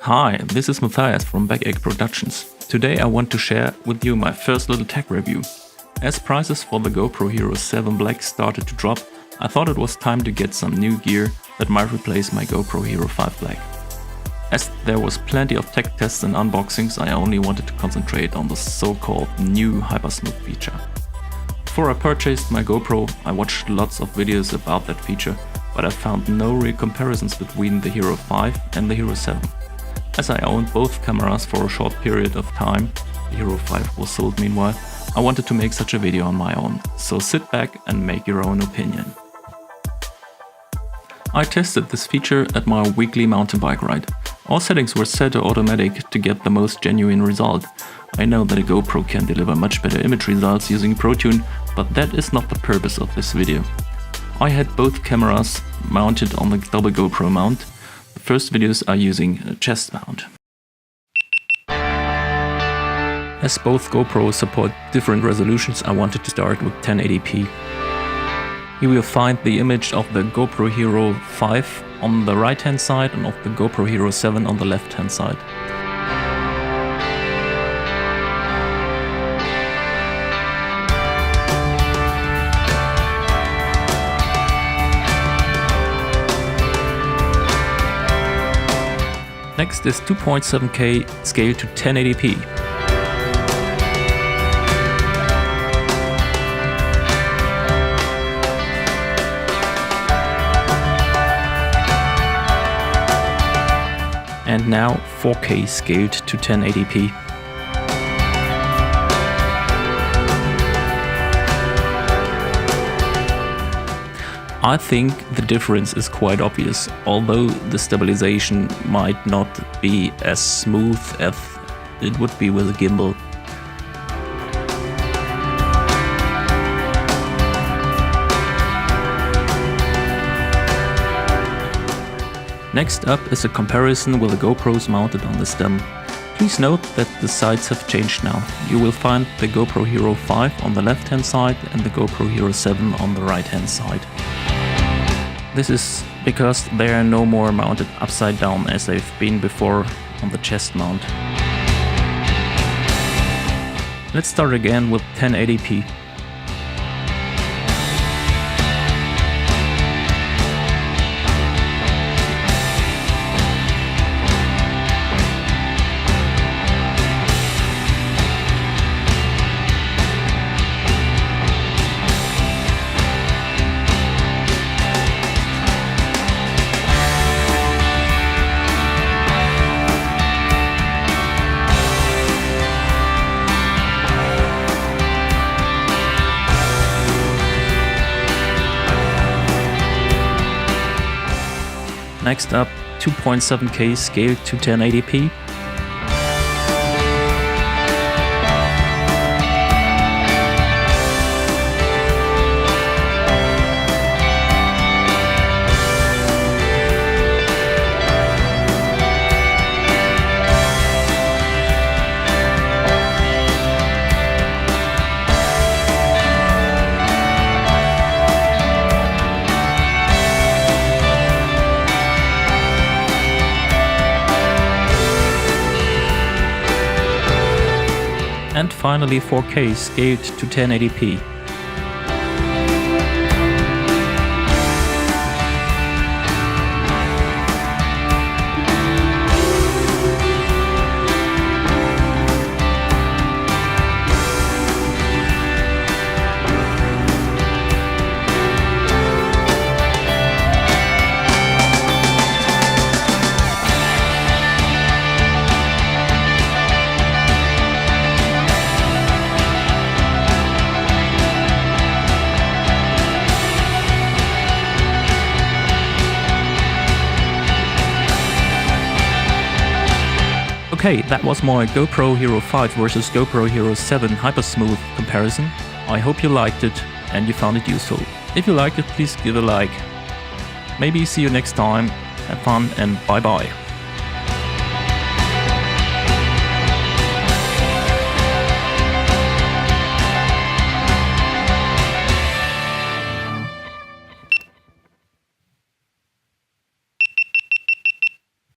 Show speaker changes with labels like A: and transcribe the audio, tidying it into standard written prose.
A: Hi, this is Matthias from Backache Productions. Today I want to share with you my first little tech review. As prices for the GoPro Hero 7 Black started to drop, I thought it was time to get some new gear that might replace my GoPro Hero 5 Black. As there was plenty of tech tests and unboxings, I only wanted to concentrate on the so-called new Hypersmooth feature. Before I purchased my GoPro, I watched lots of videos about that feature, but I found no real comparisons between the Hero 5 and the Hero 7. As I owned both cameras for a short period of time, the Hero 5 was sold meanwhile, I wanted to make such a video on my own, so sit back and make your own opinion. I tested this feature at my weekly mountain bike ride. All settings were set to automatic to get the most genuine result. I know that a GoPro can deliver much better image results using ProTune, but that is not the purpose of this video. I had both cameras mounted on the double GoPro mount. The first videos are using a chest mount. As both GoPros support different resolutions, I wanted to start with 1080p. You will find the image of the GoPro Hero 5 on the right hand side and of the GoPro Hero 7 on the left hand side. Next is 2.7K scale to 1080p. And now 4K scaled to 1080p. I think the difference is quite obvious, although the stabilization might not be as smooth as it would be with a gimbal. Next up is a comparison with the GoPros mounted on the stem. Please note that the sides have changed now. You will find the GoPro Hero 5 on the left hand side and the GoPro Hero 7 on the right hand side. This is because they are no more mounted upside down as they've been before on the chest mount. Let's start again with 1080p. Next up, 2.7K scaled to 1080p. And finally 4K scaled to 1080p. Okay, that was my GoPro Hero 5 versus GoPro Hero 7 Hypersmooth comparison. I hope you liked it and you found it useful. If you liked it, please give a like. Maybe see you next time. Have fun and bye bye.